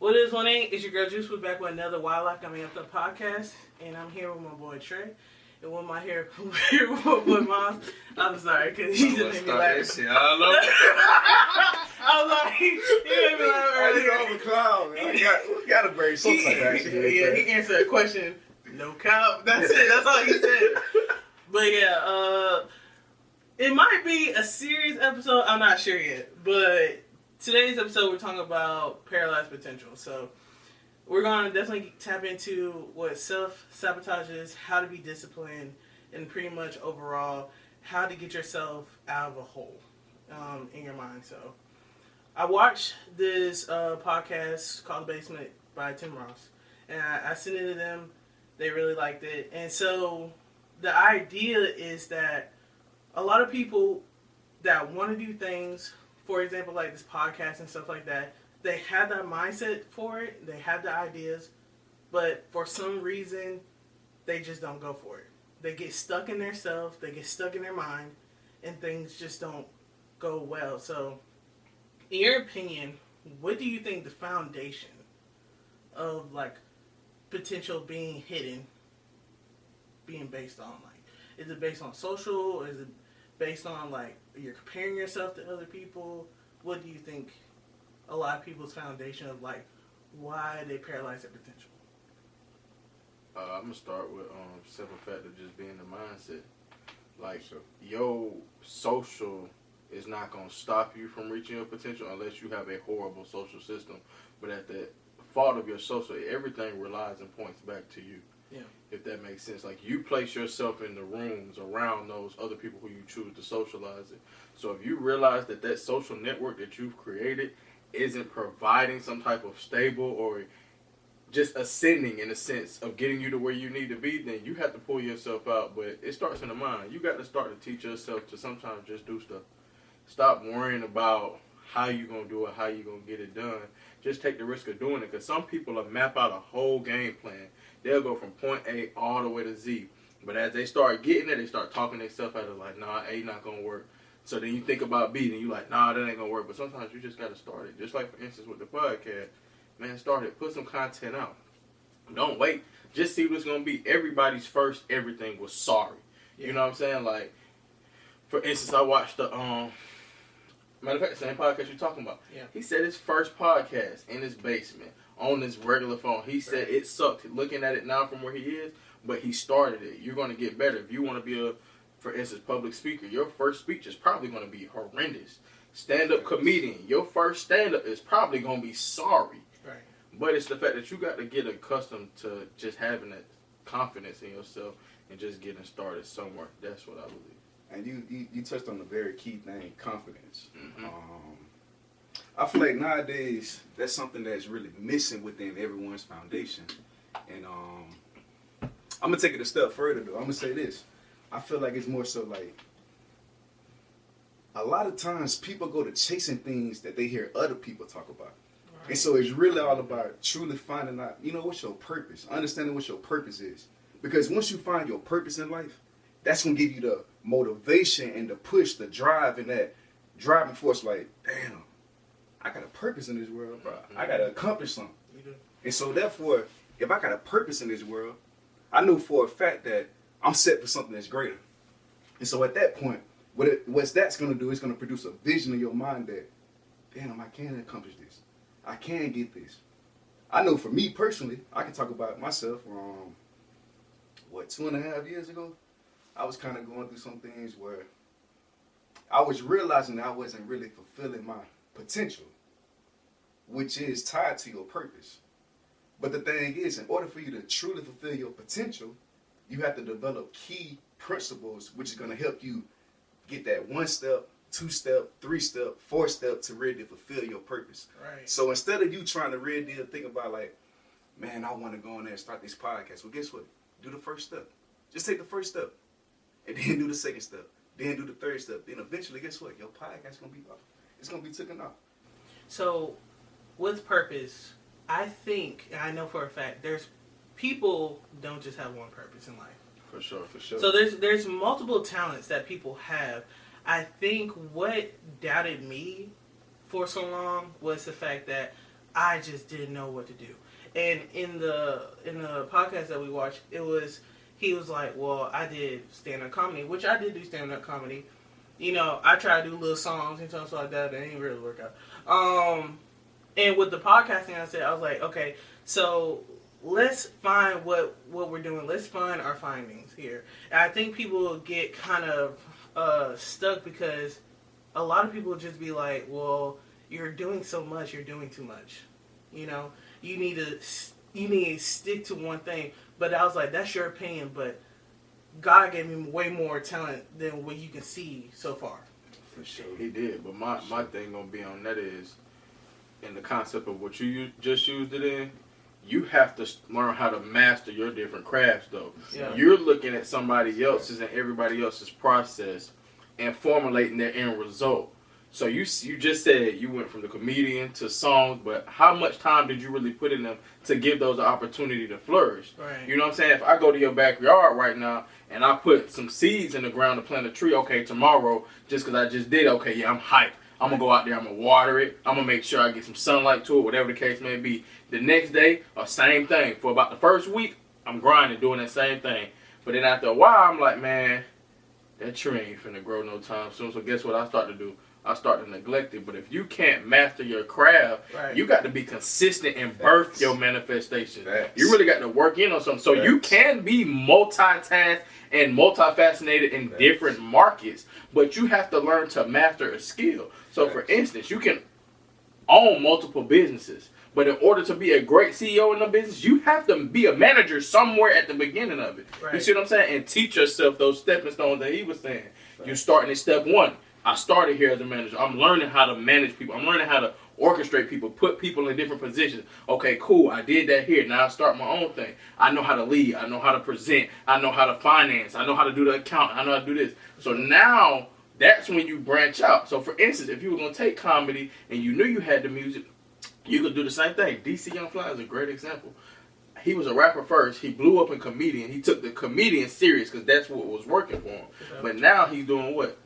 What is one ain't? It's your girl Juice. We're back with another Wildlife Coming Up the podcast, and I'm here with my boy Trey. And with my hair, with Myles. I'm sorry, because he just made me laugh. I was like, he made me laugh earlier. I the clown. We got a very soap like that. He answered a question. No cap. That's it. That's all he said. But yeah, it might be a serious episode. I'm not sure yet. But today's episode, we're talking about paralyzed potential. So we're going to definitely tap into what self-sabotage is, how to be disciplined, and pretty much overall, how to get yourself out of a hole in your mind. So I watched this podcast called The Basement by Tim Ross. And I sent it to them. They really liked it. And so the idea is that a lot of people that want to do things, for example, like this podcast and stuff like that, they have that mindset for it. They have the ideas. But for some reason, they just don't go for it. They get stuck in their self. They get stuck in their mind. And things just don't go well. So in your opinion, what do you think the foundation of like potential being hidden being based on? Like, is it based on social, or is it based on like you're comparing yourself to other people? What do you think a lot of people's foundation of like why they paralyze their potential? I'm gonna start with simple fact of just being the mindset. Like, your social is not gonna stop you from reaching your potential unless you have a horrible social system. But at the fault of your social, everything relies and points back to you. Yeah. If that makes sense. Like, you place yourself in the rooms around those other people who you choose to socialize it. So if you realize that that social network that you've created isn't providing some type of stable or just ascending in a sense of getting you to where you need to be, then you have to pull yourself out. But it starts in the mind. You got to start to teach yourself to sometimes just do stuff. Stop worrying about how you going to do it, how you going to get it done. Just take the risk of doing it. Because some people will map out a whole game plan. They'll go from point A all the way to Z. But as they start getting it, they start talking themselves out of like, nah, A not going to work. So then you think about B, and you like, nah, that ain't going to work. But sometimes you just got to start it. Just like, for instance, with the podcast. Man, start it. Put some content out. Don't wait. Just see what it's going to be. Everybody's first everything was sorry. Yeah. You know what I'm saying? Like, for instance, I watched the, matter of fact, the same podcast you're talking about. Yeah. He said his first podcast in his basement on his regular phone. He said it sucked looking at it now from where he is, but he started it. You're going to get better. If you want to be a, for instance, public speaker, your first speech is probably going to be horrendous. Stand-up comedian, your first stand-up is probably going to be sorry. Right. But it's the fact that you got to get accustomed to just having that confidence in yourself and just getting started somewhere. That's what I believe. And you touched on the very key thing, confidence. Mm-hmm. I feel like nowadays that's something that's really missing within everyone's foundation. And I'm gonna take it a step further though. I'm gonna say this. I feel like it's more so like a lot of times people go to chasing things that they hear other people talk about. Right. And so it's really all about truly finding out, what's your purpose, understanding what your purpose is. Because once you find your purpose in life, that's gonna give you the motivation and the push, the drive, and that driving force. Like, damn, I got a purpose in this world, bro. I gotta accomplish something. And so therefore, if I got a purpose in this world, I know for a fact that I'm set for something that's greater. And so at that point, what that's gonna do is gonna produce a vision in your mind that, damn, I can accomplish this. I can get this. I know for me personally, I can talk about myself. 2.5 years ago, I was kind of going through some things where I was realizing that I wasn't really fulfilling my potential, which is tied to your purpose. But the thing is, in order for you to truly fulfill your potential, you have to develop key principles, which is going to help you get that 1 step, 2 step, 3 step, 4 step to really fulfill your purpose. Right. So instead of you trying to really think about like, man, I want to go in there and start this podcast. Well, guess what? Do the first step. Just take the first step. And then do the second step. Then do the third step. Then eventually, guess what? Your podcast gonna be off. It's gonna be taken off. So, with purpose, I think, and I know for a fact, there's people don't just have one purpose in life. For sure, for sure. So there's multiple talents that people have. I think what doubted me for so long was the fact that I just didn't know what to do. And in the podcast that we watched, he was like, well, I did stand-up comedy, which I did do stand-up comedy. You know, I try to do little songs and stuff like that. That ain't really work out. And with the podcasting, I was like, okay, so let's find what we're doing. Let's find our findings here. And I think people get kind of stuck because a lot of people just be like, well, you're doing so much, you're doing too much. You know, you need to stick to one thing. But I was like, that's your opinion, but God gave me way more talent than what you can see so far. For sure. He did, but my thing gonna be on that is, in the concept of what you just used it in, you have to learn how to master your different crafts, though. Yeah. You're looking at somebody else's and everybody else's process and formulating their end result. So you just said you went from the comedian to songs, but how much time did you really put in them to give those the opportunity to flourish? Right. You know what I'm saying? If I go to your backyard right now and I put some seeds in the ground to plant a tree, okay, tomorrow, just because I just did, okay, yeah, I'm hyped. I'm going to go out there, I'm going to water it. I'm going to make sure I get some sunlight to it, whatever the case may be. The next day, same thing. For about the first week, I'm grinding, doing that same thing. But then after a while, I'm like, man, that tree ain't finna grow no time soon. So guess what I start to do? I start to neglect it. But if you can't master your craft, Right. you got to be consistent and birth your manifestation. Facts. You really got to work in on something. So you can be multitask and multifaceted in different markets, but you have to learn to master a skill. So for instance, you can own multiple businesses, but in order to be a great CEO in a business, you have to be a manager somewhere at the beginning of it. Right. You see what I'm saying? And teach yourself those stepping stones that he was saying. You're starting at step one. I started here as a manager. I'm learning how to manage people. I'm learning how to orchestrate people, put people in different positions. Okay, cool. I did that here. Now I start my own thing. I know how to lead. I know how to present. I know how to finance. I know how to do the account. I know how to do this. So now that's when you branch out. So for instance, if you were going to take comedy and you knew you had the music, you could do the same thing. DC Young Fly is a great example. He was a rapper first. He blew up in comedian. He took the comedian serious because that's what was working for him. But now he's doing what?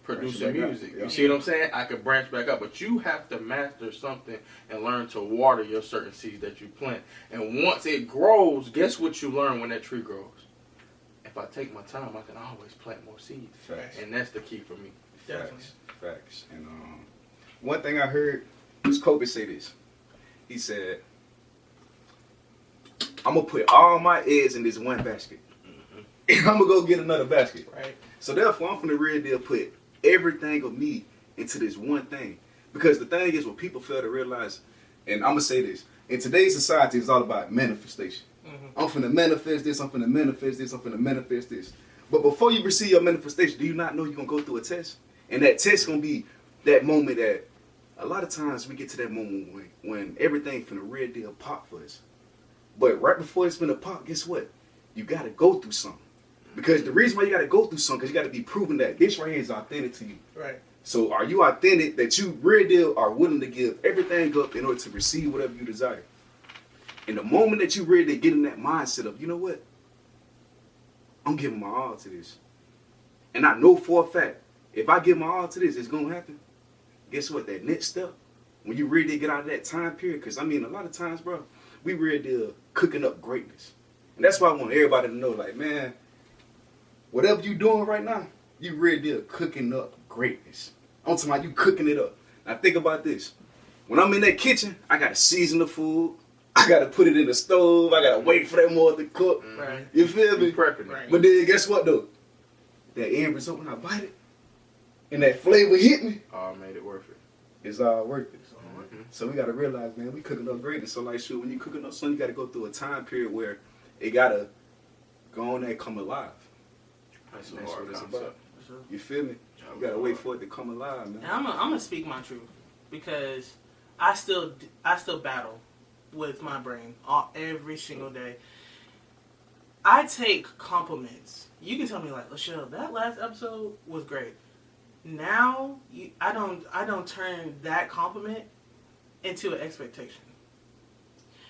Producing music. You see what I'm saying? I could branch back up, but you have to master something and learn to water your certain seeds that you plant. And once it grows, guess what you learn when that tree grows? If I take my time, I can always plant more seeds. Facts. And that's the key for me. Facts. And one thing I heard was Kobe say this. He said, I'm going to put all my eggs in this one basket. And I'm going to go get another basket. Right. So therefore, I'm from the real deal put everything of me into this one thing. Because the thing is, what people fail to realize, and I'm going to say this, in today's society, it's all about manifestation. Mm-hmm. I'm finna manifest this, I'm finna manifest this, I'm finna manifest this. But before you receive your manifestation, do you not know you're going to go through a test? And that test going to be that moment that a lot of times we get to that moment when everything finna real deal pop for us. But right before it's finna pop, guess what? You got to go through something. Because the reason why you got to go through something, because you got to be proven that this right here is authentic to you. Right. So are you authentic that you real deal are willing to give everything up in order to receive whatever you desire? And the moment that you really get in that mindset of, you know what? I'm giving my all to this. And I know for a fact, if I give my all to this, it's going to happen. Guess what? That next step, when you really get out of that time period, because I mean, a lot of times, bro, we really deal cooking up greatness. And that's why I want everybody to know, like, man, whatever you doing right now, you really deal cooking up greatness. I'm talking about you cooking it up. Now think about this. When I'm in that kitchen, I got to season the food. I got to put it in the stove. I got to wait for that more to cook. Right. You feel me? Prepping. Right. But then guess what, though? That end result, when I bite it, and that flavor hit me, Made it worth it. it's all worth it. Mm-hmm. So we got to realize, man, we cooking up greatness. So like, shoot, when you cooking up something, you got to go through a time period where it got to go on there and come alive. That's And a that's hard what it's concept. about. You feel me? You got to wait for it to come alive, man. And I'm gonna speak my truth because I still battle with my brain every single day. I take compliments. You can tell me like, Lachelle, that last episode was great. Now I don't turn that compliment into an expectation,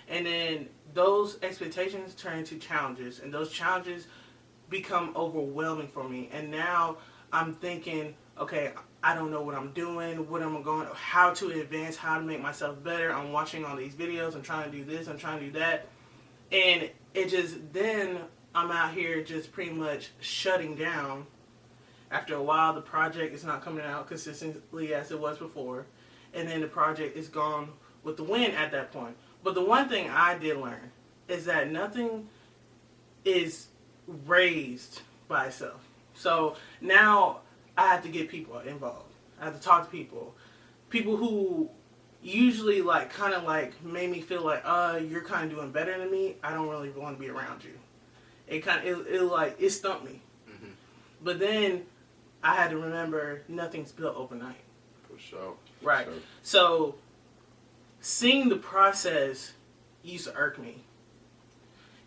and then those expectations turn into challenges, and those challenges become overwhelming for me. And now I'm thinking, okay, I don't know what I'm doing, what I'm going, how to advance, how to make myself better. I'm watching all these videos. I'm trying to do this. I'm trying to do that. And it just, then I'm out here just pretty much shutting down. After a while, the project is not coming out consistently as it was before. And then the project is gone with the wind at that point. But the one thing I did learn is that nothing is raised by itself. So now I have to get people involved. I have to talk to people. People who usually like kind of like made me feel like, you're kind of doing better than me. I don't really want to be around you. It stumped me. Mm-hmm. But then I had to remember nothing's built overnight. For sure. Right. Sure. So seeing the process used to irk me.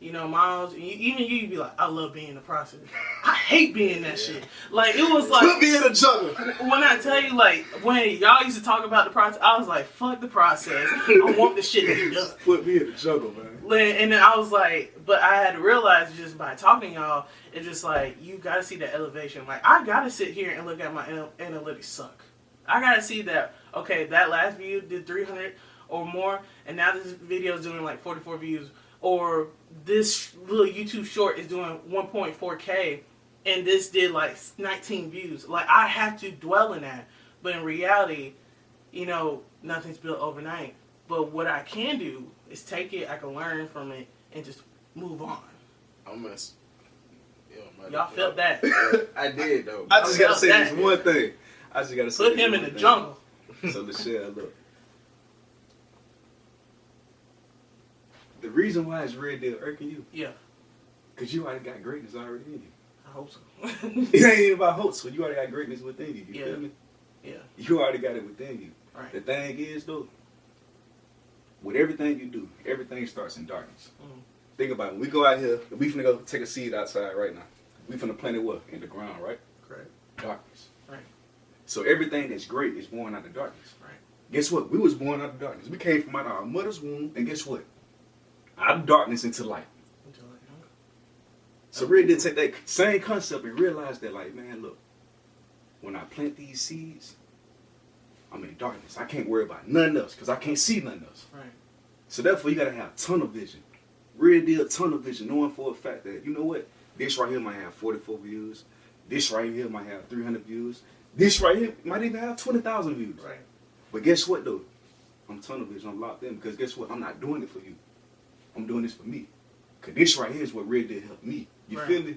You know, Myles, even you'd be like, I love being in the process. I hate being that shit. Like, it was like... Put me in a jungle. When I tell you, like, when y'all used to talk about the process, I was like, fuck the process. I want the shit to be done. Put me in the jungle, man. And then I was like, but I had to realize just by talking to y'all, it's just like, you gotta see that elevation. Like, I gotta sit here and look at my analytics suck. I gotta see that, okay, that last video did 300 or more, and now this video is doing like 44 views. Or this little YouTube short is doing 1.4K and this did like 19 views. Like, I have to dwell in that. But in reality, you know, nothing's built overnight. But what I can do is take it, I can learn from it, and just move on. Y'all felt that. I did, though. I just got to say this one thing. I just got to say put him in the jungle. So, Michelle, look. The reason why it's Red Deal irking you, yeah, because you already got greatness already in you. I hope so. It ain't even about hopes, so you already got greatness within you. You feel me? Yeah. You already got it within you. Right. The thing is, though, with everything you do, everything starts in darkness. Mm-hmm. Think about it. When we go out here, we finna go take a seed outside right now. We finna plant it what? In the ground, right? Correct. Darkness. Right. So everything that's great is born out of darkness. Right. Guess what? We was born out of darkness. We came from out of our mother's womb, and guess what? Out of darkness into light. So really did take that same concept and realize that, like, man, look, when I plant these seeds, I'm in darkness. I can't worry about nothing else because I can't see nothing else. Right. So therefore, you got to have tunnel vision. Real deal tunnel vision, knowing for a fact that, you know what, this right here might have 44 views. This right here might have 300 views. This right here might even have 20,000 views. Right. But guess what, though? I'm tunnel vision. I'm locked in because guess what? I'm not doing it for you. I'm doing this for me. Because this right here is what really did help me. You feel me?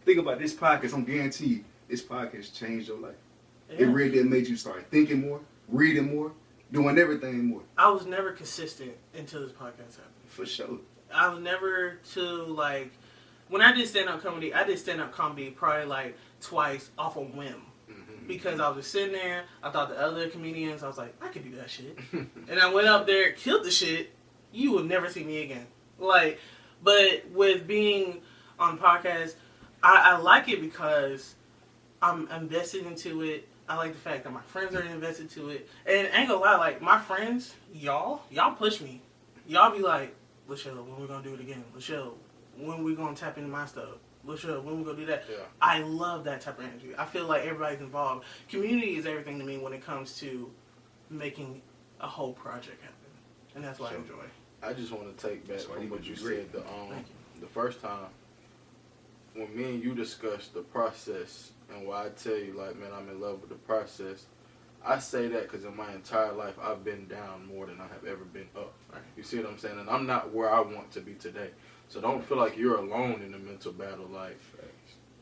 Think about this podcast. I'm guaranteed this podcast changed your life. Yeah. It really did made you start thinking more, reading more, doing everything more. I was never consistent until this podcast happened. For sure. I was never like, when I did stand-up comedy, I did stand-up comedy probably like twice off a whim. Mm-hmm. Because I was just sitting there, I thought the other comedians, I was like, I could do that shit. And I went up there, killed the shit. You will never see me again. Like, but with being on podcasts, I like it because I'm invested into it. I like the fact that my friends are invested to it. And I ain't gonna lie, like, my friends, y'all push me. Y'all be like, Lachelle, when we gonna do it again? Lachelle, when we gonna tap into my stuff? Lachelle, when we gonna do that? Yeah. I love that type of energy. I feel like everybody's involved. Community is everything to me when it comes to making a whole project happen. And that's what I enjoy. I just want to take back from what you said the first time when me and you discussed the process and why I tell you, like, man, I'm in love with the process. I say that because in my entire life I've been down more than I have ever been up. Right. You see what I'm saying? And I'm not where I want to be today. So don't feel like you're alone in the mental battle. Like,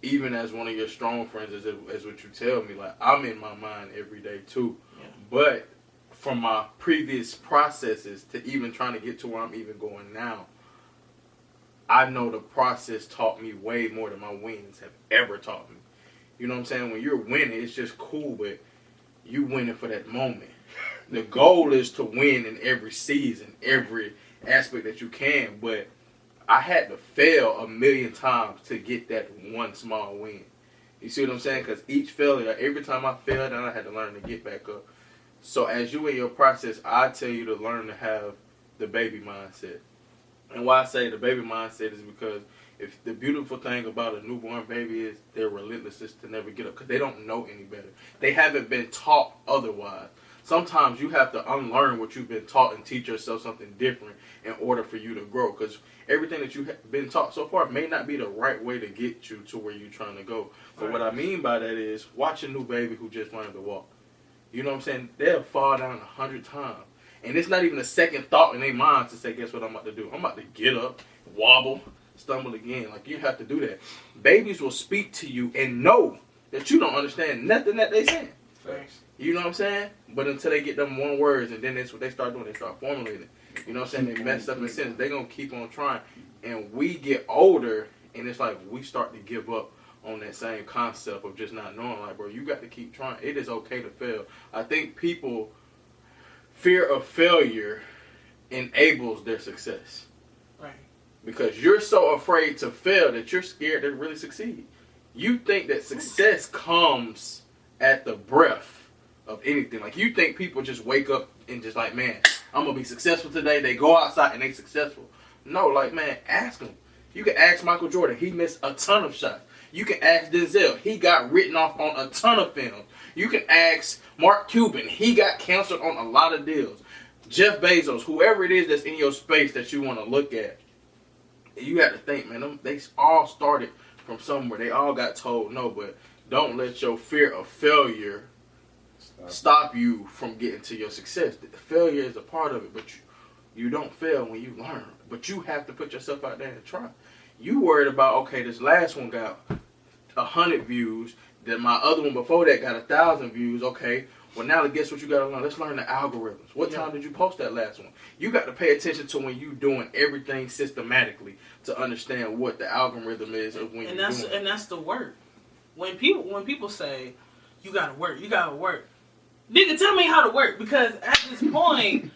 even as one of your strong friends, as what you tell me, like, I'm in my mind every day too. Yeah. But from my previous processes to even trying to get to where I'm even going now, I know the process taught me way more than my wins have ever taught me. You know what I'm saying? When you're winning, it's just cool, but you winning for that moment. The goal is to win in every season, every aspect that you can, but I had to fail a million times to get that one small win. You see what I'm saying? Because each failure, every time I failed, I had to learn to get back up. So as you in your process, I tell you to learn to have the baby mindset. And why I say the baby mindset is because If the beautiful thing about a newborn baby is their relentlessness to never get up, because they don't know any better. They haven't been taught otherwise. Sometimes you have to unlearn what you've been taught and teach yourself something different in order for you to grow. Because everything that you've been taught so far may not be the right way to get you to where you're trying to go. But what I mean by that is, watch a new baby who just learned to walk. You know what I'm saying? They'll fall down 100 times. And it's not even a second thought in their mind to say, guess what I'm about to do? I'm about to get up, wobble, stumble again. Like, you have to do that. Babies will speak to you and know that you don't understand nothing that they saying. Thanks. You know what I'm saying? But until they get them one words, and then that's what they start doing. They start formulating. You know what I'm saying? They mess up in sense. They're going to keep on trying. And we get older, and it's like we start to give up on that same concept of just not knowing. Like, bro, you got to keep trying. It is okay to fail. I think people, fear of failure enables their success. Right. Because you're so afraid to fail that you're scared to really succeed. You think that success comes at the breath of anything. Like, you think people just wake up and just like, man, I'm going to be successful today. They go outside and they successful. No, like, man, ask them. You can ask Michael Jordan. He missed a ton of shots. You can ask Denzel. He got written off on a ton of films. You can ask Mark Cuban. He got canceled on a lot of deals. Jeff Bezos, whoever it is that's in your space that you want to look at, you have to think, man, they all started from somewhere. They all got told no, but don't let your fear of failure stop you from getting to your success. Failure is a part of it, but you don't fail when you learn. But you have to put yourself out there and try. You worried about, okay, this last one got 100 views, then my other one before that got 1,000 views. Okay, well now guess what you got to learn? Let's learn the algorithms. What time did you post that last one? You got to pay attention to when you doing everything systematically to understand what the algorithm is of when you're doing. And that's the work. When people say you gotta work, nigga, tell me how to work, because at this point,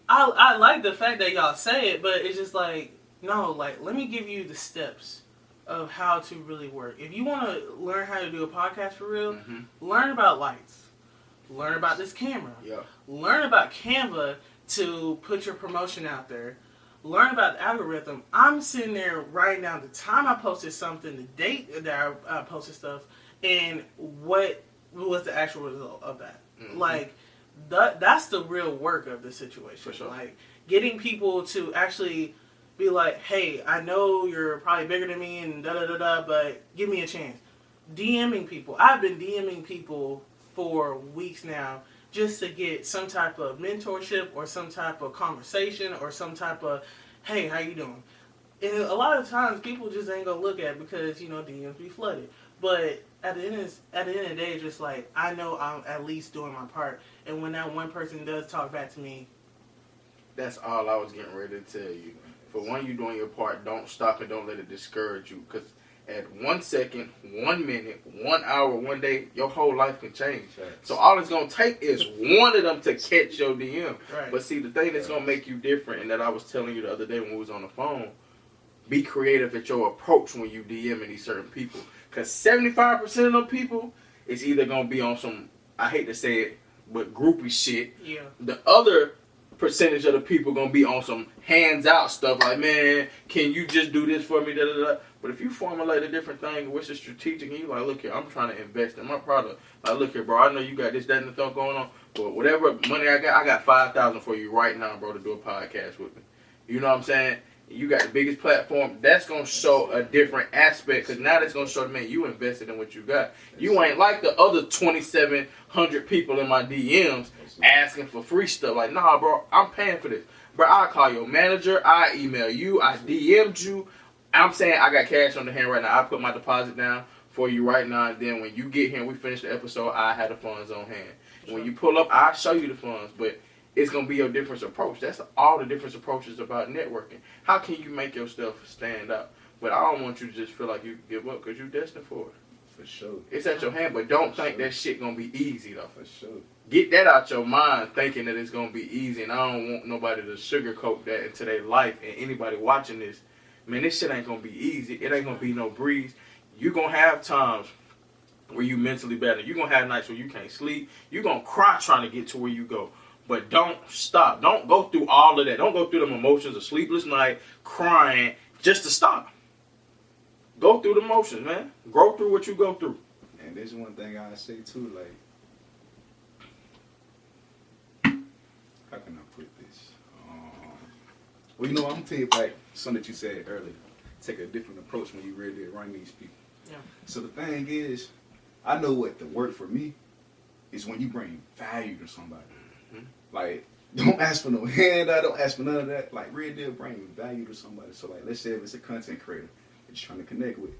I like the fact that y'all say it, but it's just like, no, like, let me give you the steps of how to really work. If you want to learn how to do a podcast for real, learn about lights, learn about this camera, learn about Canva to put your promotion out there, learn about the algorithm. I'm sitting there right now, the time I posted something, the date that I posted stuff, and what was the actual result of that. Like, that's the real work of the situation. For sure. Like, getting people to actually be like, hey, I know you're probably bigger than me and da-da-da-da, but give me a chance. DMing people. I've been DMing people for weeks now just to get some type of mentorship or some type of conversation or some type of, hey, how you doing? And a lot of times people just ain't gonna look at it because, you know, DMs be flooded. But at the end of the day, it's just like, I know I'm at least doing my part. And when that one person does talk back to me, that's all I was getting ready to tell you. For one, you doing your part, don't stop and don't let it discourage you. Because at 1 second, 1 minute, 1 hour, 1 day, your whole life can change. Right. So all it's going to take is one of them to catch your DM. Right. But see, the thing that's going to make you different, and that I was telling you the other day when we was on the phone, be creative at your approach when you DMing these certain people. Because 75% of them people is either going to be on some, I hate to say it, but groupie shit. Yeah. The other percentage of the people going to be on some hands out stuff like, man, can you just do this for me? Da, da, da. But if you formulate a different thing, which is strategic, and you like, look here, I'm trying to invest in my product. Like, look here, bro, I know you got this, that, and the thing going on, but whatever money I got $5,000 for you right now, bro, to do a podcast with me. You know what I'm saying? You got the biggest platform. That's going to show a different aspect, because now that's going to show, man, you invested in what you got. You ain't like the other 2,700 people in my DMs asking for free stuff. Like, nah, bro, I'm paying for this. Bro, I call your manager. I email you. I DM'd you. I'm saying I got cash on the hand right now. I put my deposit down for you right now. And then when you get here and we finish the episode, I have the funds on hand. Sure. When you pull up, I'll show you the funds. But it's going to be your different approach. That's all the different approaches about networking. How can you make your stuff stand out? But I don't want you to just feel like you give up, because you're destined for it. For sure. It's at your hand, but don't think that shit going to be easy, though. For sure. Get that out your mind, thinking that it's going to be easy. And I don't want nobody to sugarcoat that into their life. And anybody watching this, man, this shit ain't going to be easy. It ain't going to be no breeze. You're going to have times where you mentally better. You're going to have nights where you can't sleep. You're going to cry trying to get to where you go. But don't stop. Don't go through all of that. Don't go through them emotions of sleepless night, crying, just to stop. go through the motions, man. Grow through what you go through. And there's one thing I say too, like, how can I put this? Well, you know, I'm gonna tell you like something that you said earlier. Take a different approach when you really run these people. Yeah. So the thing is, I know what the work for me is when you bring value to somebody. Mm-hmm. Like, don't ask for no handout, don't ask for none of that. Like, real deal bring value to somebody. So like, let's say if it's a content creator that you're trying to connect with.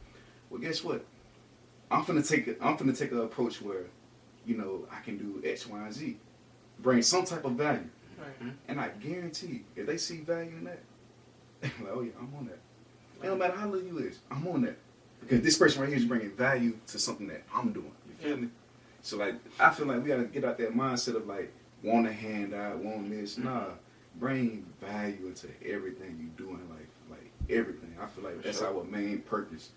Well, guess what? I'm finna take an approach where, you know, I can do X, Y, and Z. Bring some type of value. Right. And I guarantee if they see value in that, they're like, oh yeah, I'm on that. It don't matter how little you is, I'm on that. Because this person right here is bringing value to something that I'm doing. You feel me? So like, I feel like we gotta get out that mindset of like, want a handout, want this. Nah, bring value into everything you do in life. Like everything. I feel like that's our main purpose.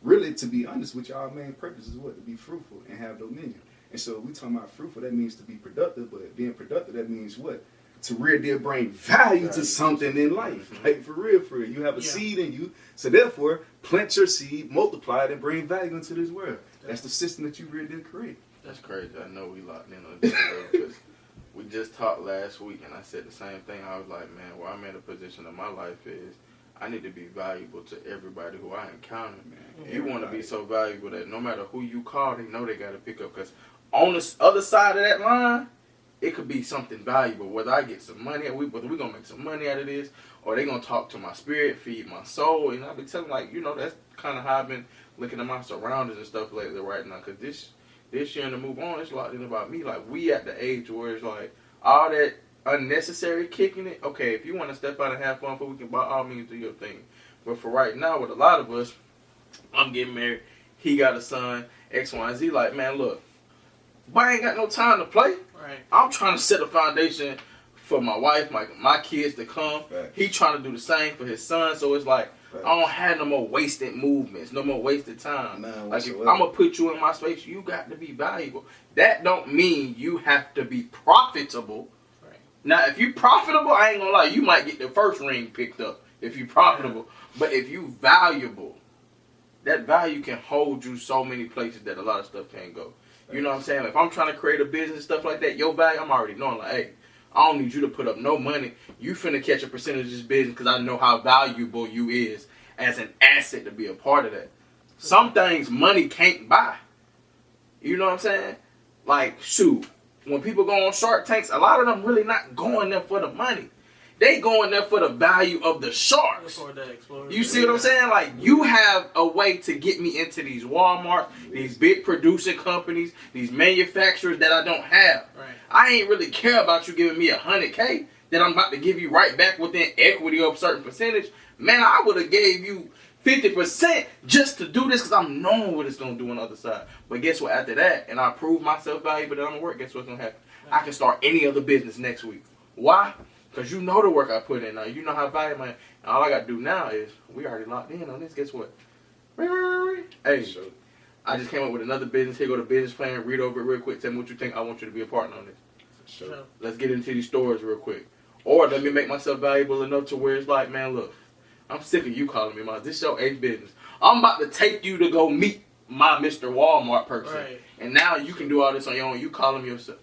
Really, to be honest with you, our main purpose is what? To be fruitful and have dominion. And so we talking about fruitful, that means to be productive, but being productive, that means what? To real deal bring value to something in life. Like for real. You have a seed in you, so therefore, plant your seed, multiply it, and bring value into this world. That's the system that you real deal create. That's crazy. I know we locked in on this because we just talked last week, and I said the same thing. I was like, man, where I'm in a position in my life is I need to be valuable to everybody who I encounter. Man, you want to be so valuable that no matter who you call, they know they got to pick up. Because on the other side of that line, it could be something valuable. Whether I get some money, whether we're going to make some money out of this, or they're going to talk to my spirit, feed my soul. And I've been telling, like, you know, that's kind of how I've been looking at my surroundings and stuff lately right now. Because this year and to move on, it's locked in about me. Like, we at the age where it's like, all that unnecessary kicking it. Okay, if you want to step out and have fun, we can by all means do your thing. But for right now, with a lot of us, I'm getting married. He got a son, X, Y, and Z. Like, man, look, but I ain't got no time to play. Right. I'm trying to set a foundation for my wife, my kids to come. Right. He trying to do the same for his son. So it's like, right. I don't have no more wasted movements, no more wasted time. Like, if I'm going to put you in my space, you got to be valuable. That don't mean you have to be profitable. Right. Now, if you profitable, I ain't going to lie, you might get the first ring picked up if you profitable. Yeah. But if you valuable, that value can hold you so many places that a lot of stuff can't go. You know what I'm saying? If I'm trying to create a business, stuff like that, your value, I'm already knowing, like, hey, I don't need you to put up no money. You finna catch a percentage of this business because I know how valuable you is as an asset to be a part of that. Some things money can't buy. You know what I'm saying? Like, shoot, when people go on Shark Tanks, a lot of them really not going there for the money. They going there for the value of the sharks. You see what I'm saying? Like, you have a way to get me into these Walmarts, these big producing companies, these manufacturers that I don't have. Right. I ain't really care about you giving me $100K that I'm about to give you right back within equity of a certain percentage. Man, I would have gave you 50% just to do this because I'm knowing what it's going to do on the other side. But guess what? After that, and I prove myself valuable that I'm going to work, guess what's going to happen? I can start any other business next week. Why? Because you know the work I put in now. You know how valuable I am. And all I got to do now is, we already locked in on this. Guess what? Hey, I just came up with another business. Here go the business plan. Read over it real quick. Tell me what you think. I want you to be a partner on this. Sure. Let's get into these stores real quick. Or let me make myself valuable enough to where it's like, man, look, I'm sick of you calling me Myles. This is your eighth business. I'm about to take you to go meet my Mr. Walmart person. Right. And now you can do all this on your own. You call him yourself.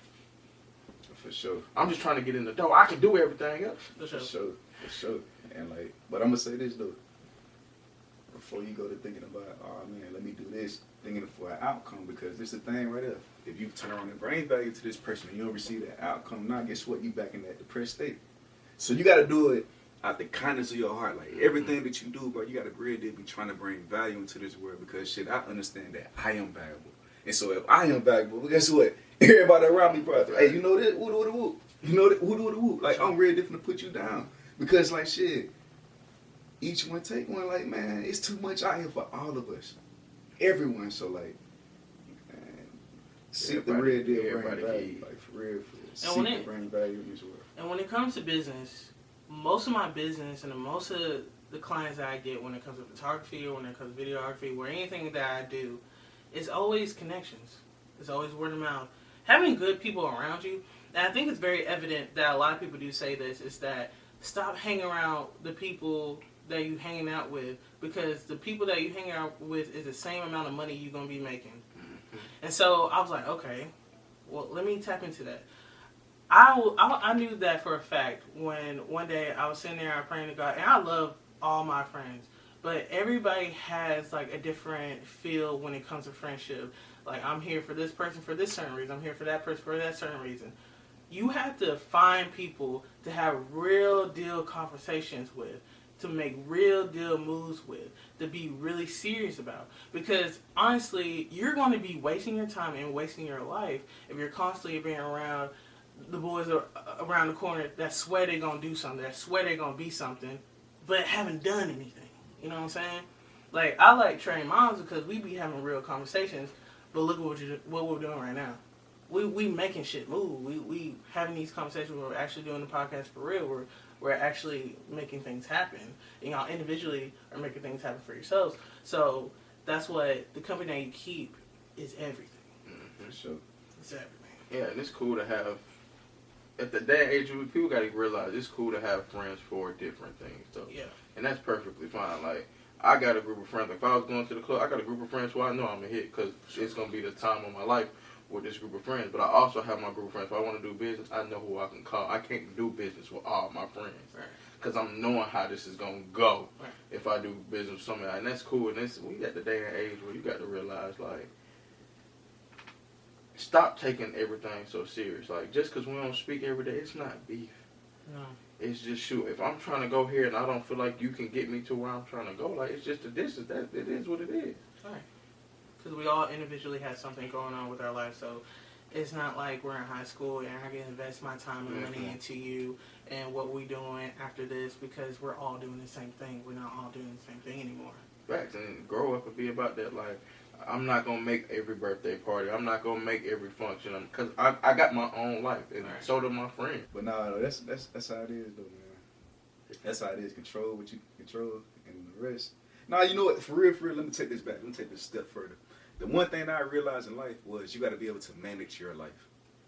For sure. I'm just trying to get in the door. I can do everything else. For sure. And like, but I'm gonna say this though. Before you go to thinking about, oh man, let me do this, thinking for an outcome, because this is the thing right there. If you turn around and bring value to this person and you don't receive that outcome, now guess what? You back in that depressed state. So you gotta do it out the kindness of your heart. Like everything that you do, bro, you gotta really be trying to bring value into this world, because shit, I understand that I am valuable. And so if I am valuable, well, guess what? Everybody around me, bro, hey, you know that? Woo. You know that? Woo. Like, I'm ready to put you down. Because, like, shit, each one take one. Like, man, it's too much out here for all of us. Everyone. So, like, man, seek the real deal, bring value. Like, for real. Seek to bring value in this world. And when it comes to business, most of my business and most of the clients that I get when it comes to photography or when it comes to videography or anything that I do, it's always connections. It's always word of mouth. Having good people around you, and I think it's very evident that a lot of people do say this, is that stop hanging around the people that you hanging out with, because the people that you hang out with is the same amount of money you're going to be making. Mm-hmm. And so I was like, okay, well, let me tap into that. I knew that for a fact when one day I was sitting there, I praying to God, and I love all my friends, but everybody has like a different feel when it comes to friendship. Like, I'm here for this person for this certain reason. I'm here for that person for that certain reason. You have to find people to have real deal conversations with, to make real deal moves with, to be really serious about. Because honestly, you're going to be wasting your time and wasting your life if you're constantly being around the boys around the corner that swear they're going to do something, that swear they're going to be something, but haven't done anything. You know what I'm saying? Like, I like Trey and Myles because we be having real conversations, but look at what we're doing right now. We making shit move. We having these conversations where we're actually doing the podcast for real. We're actually making things happen. You know, individually are making things happen for yourselves. So that's what the company that you keep is everything. Mm-hmm. For sure. It's everything. Yeah, and it's cool to have, at the day and age, people got to realize it's cool to have friends for different things. So, yeah. And that's perfectly fine. Like, I got a group of friends. Like, if I was going to the club, I got a group of friends who I know I'm going to hit because it's going to be the time of my life with this group of friends. But I also have my group of friends. If I want to do business, I know who I can call. I can't do business with all my friends because I'm knowing how this is going to go if I do business with somebody. And that's cool. And we at the day and age where you got to realize, like, stop taking everything so serious. Like, just because we don't speak every day, it's not beef. No. It's just, shoot, if I'm trying to go here and I don't feel like you can get me to where I'm trying to go, like, it's just a distance. That it is what it is. Right. Because we all individually have something going on with our life, so it's not like we're in high school and I can invest my time and money into you and what we doing after this, because we're all doing the same thing. We're not all doing the same thing anymore. Facts. And grow up and be about that. Like, I'm not going to make every birthday party. I'm not going to make every function. Because I got my own life, and so do my friends. But no, that's how it is, though, man. That's how it is. Control what you control and the rest. Now, you know what? For real, let me take this back. Let me take this a step further. The one thing that I realized in life was you got to be able to manage your life.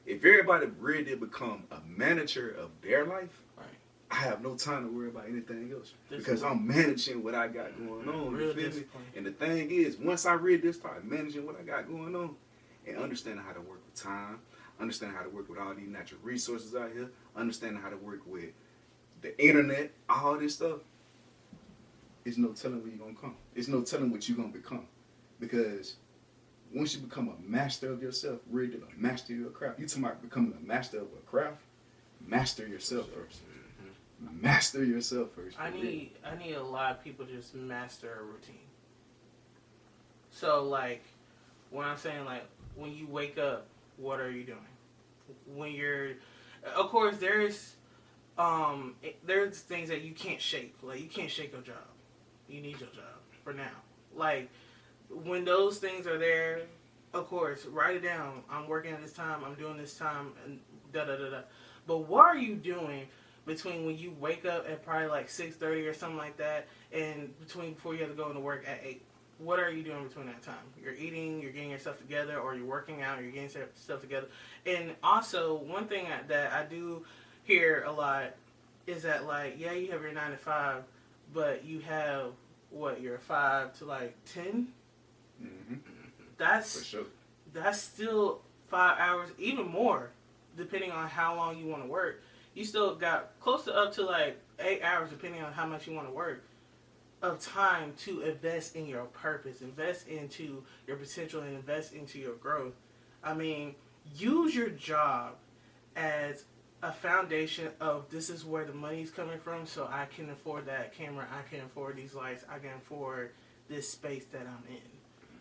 If everybody really did become a manager of their life, I have no time to worry about anything else because I'm managing what I got going on. You feel me? And the thing is, once I really did start managing what I got going on and understanding how to work with time, understanding how to work with all these natural resources out here, understanding how to work with the internet, all this stuff, there's no telling where you're going to come. There's no telling what you're going to become. Because once you become a master of yourself, really a master of your craft, you talking about becoming a master of a craft, master yourself first. Master yourself first. I need a lot of people to just master a routine. So, like, when I'm saying, like, when you wake up, what are you doing? When you're, of course, there's things that you can't shake. Like, you can't shake your job. You need your job for now. Like, when those things are there, of course, write it down. I'm working at this time. I'm doing this time, and da-da-da-da. But what are you doing between when you wake up at probably like 6:30 or something like that, and between before you have to go into work at 8? What are you doing between that time? You're eating, you're getting yourself together, or you're working out, or you're getting yourself together. And also, one thing that I do hear a lot is that, like, yeah, you have your 9 to 5, but you have, what, your 5 to like 10? Mm-hmm. That's, for sure. That's still 5 hours, even more, depending on how long you want to work. You still got close to up to like 8 hours, depending on how much you want to work, of time to invest in your purpose, invest into your potential, and invest into your growth. I mean, use your job as a foundation of this is where the money's coming from, so I can afford that camera, I can afford these lights, I can afford this space that I'm in.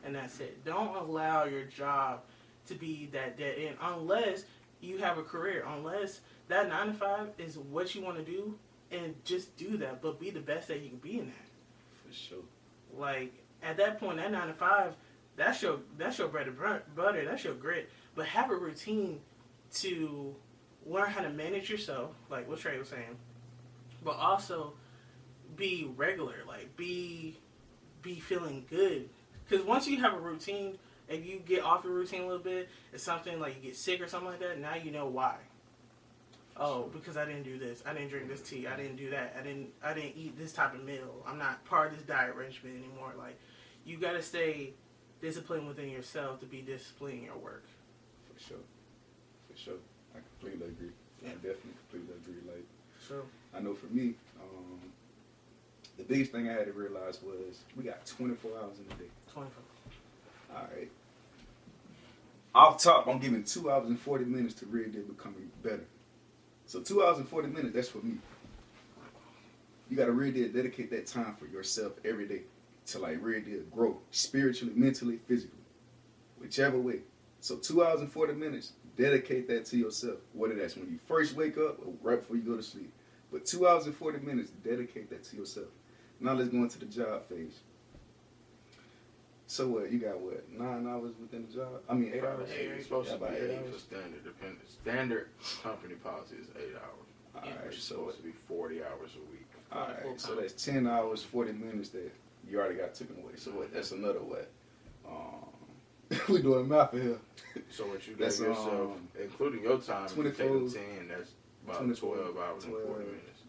And that's it. Don't allow your job to be that dead end unless you have a career, unless that 9 to 5 is what you want to do, and just do that, but be the best that you can be in that. For sure. Like, at that point, that 9 to 5, that's your bread and butter, that's your grit. But have a routine to learn how to manage yourself, like what Trey was saying, but also be regular, like be feeling good. Because once you have a routine, if you get off your routine a little bit, it's something like you get sick or something like that, now you know why. Oh, because I didn't do this. I didn't drink this tea. I didn't do that. I didn't eat this type of meal. I'm not part of this diet regimen anymore. Like, you gotta stay disciplined within yourself to be disciplined in your work. For sure. I completely agree. Yeah. I definitely completely agree. Like, So I know for me, the biggest thing I had to realize was we got 24 hours in a day. 24. All right. Off top, I'm giving 2 hours and 40 minutes to really becoming better. So 2 hours and 40 minutes, that's for me. You got to really dedicate that time for yourself every day to like really grow spiritually, mentally, physically, whichever way. So 2 hours and 40 minutes, dedicate that to yourself. Whether that's when you first wake up or right before you go to sleep. But 2 hours and 40 minutes, dedicate that to yourself. Now let's go into the job phase. So what, you got what, 9 hours within the job? I mean 8 hours? It's supposed to be about 8 8 hours. hours. Standard company policy is 8 hours. Alright, It's so supposed to be 40 hours a week. alright, so that's 10 hours, 40 minutes that you already got taken away. So what, that's another what? We doing math in here. So what you That's, give yourself, including your time, if you 24, take the 10, that's about 12 hours and 40 minutes.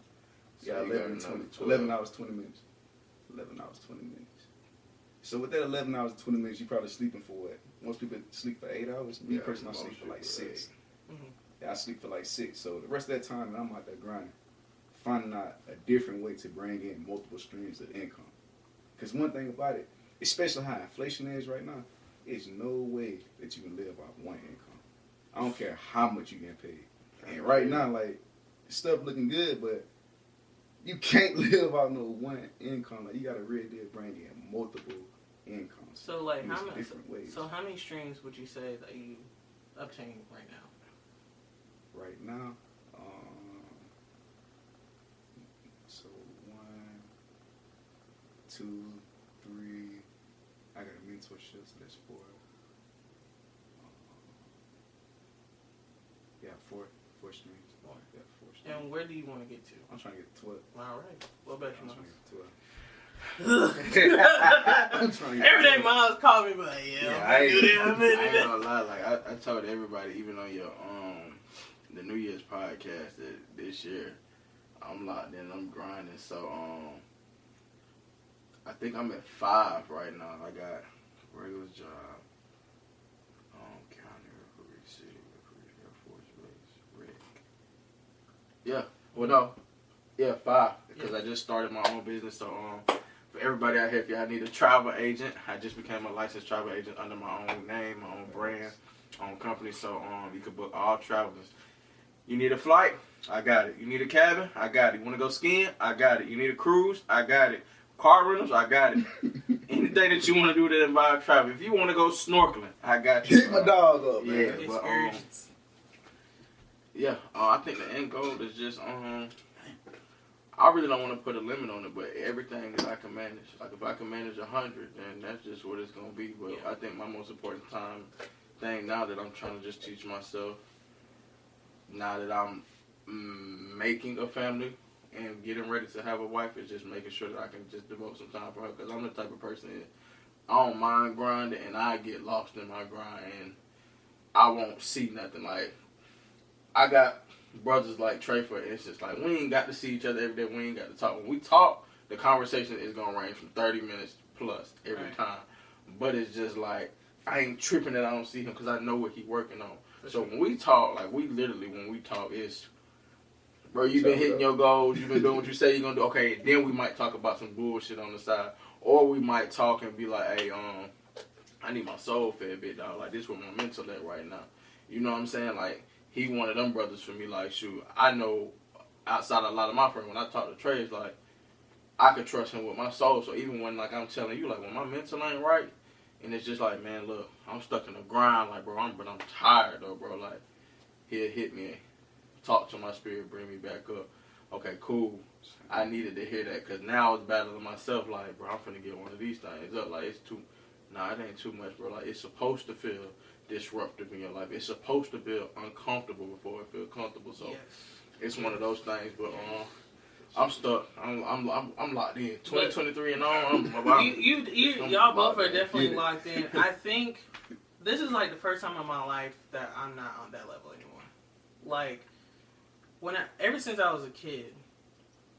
So Yeah, you 11, got 20, another 11 hours, 20 minutes. 11 hours, 20 minutes. So with that 11 hours, 20 minutes, you probably sleeping for what? Most people sleep for 8 hours. Me Yeah, personally, I most sleep for like people 6. Mm-hmm. Yeah, I sleep for like 6. So the rest of that time, I'm out there grinding, finding out a different way to bring in multiple streams of income. Because one thing about it, especially how inflation is right now, there's no way that you can live off one income. I don't care how much you get paid. And right now, like, stuff looking good, but you can't live off no one income. Like, you got to really bring in multiple incomes. So like in how many? different ways. So how many streams would you say that you obtain right now? Right now, so 1, 2, 3. I got a mentorship, so that's 4. Yeah, 4 streams. Four. Yeah, 4 streams. And where do you want to get to? I'm trying to get to 12. All right. What about I'm you, trying to Myles? get to 12. Every day Myles call me, but I ain't yeah, gonna lie, like I told everybody, even on your the New Year's podcast, that this year I'm locked in, I'm grinding. So I think I'm at 5 right now. I got regular job, county referee, city referee, Air Force Base, Rick. Yeah, well no, yeah 5 because I just started my own business. So for everybody out here, if y'all need a travel agent, I just became a licensed travel agent under my own name, my own brand, my own company. So you can book all travelers. You need a flight? I got it. You need a cabin? I got it. You want to go skiing? I got it. You need a cruise? I got it. Car rentals? I got it. Anything that you want to do that involves travel. If you want to go snorkeling, I got you. Hit my dog up, man. Yeah, but yeah, I think the end goal is just I really don't want to put a limit on it, but everything that I can manage. Like if I can manage 100, then that's just what it's gonna be. But I think my most important thing now that I'm trying to just teach myself, now that I'm making a family and getting ready to have a wife, is just making sure that I can just devote some time for her. Because I'm the type of person that I don't mind grinding, and I get lost in my grind, and I won't see nothing. Like I got brothers like Trey, for instance. Like we ain't got to see each other every day. We ain't got to talk. When we talk, the conversation is gonna range from 30 minutes plus every time. But it's just like I ain't tripping that I don't see him because I know what he working on. So when we talk, like we literally, when we talk, it's, bro, you been hitting your goals, you been doing what you say you're gonna do. Okay, then we might talk about some bullshit on the side, or we might talk and be like, hey, I need my soul fed, bit dog. Like this where my mental at right now. You know what I'm saying? Like he one of them brothers for me. Like shoot, I know outside of a lot of my friends, when I talk to Trey, it's like I could trust him with my soul. So even when like I'm telling you, like when my mental ain't right. And it's just like, man, look, I'm stuck in the grind, like, bro, I'm tired, though, bro. Like, he'll hit me, talk to my spirit, bring me back up. Okay, cool. I needed to hear that, because now I was battling myself, like, bro, I'm finna get one of these things up. Like, it ain't too much, bro. Like, it's supposed to feel disruptive in your life. It's supposed to feel uncomfortable before it feels comfortable. So, it's one of those things, but, I'm stuck. I'm locked in. 2023 and on. Y'all both are definitely locked in. I think this is like the first time in my life that I'm not on that level anymore. Like ever since I was a kid,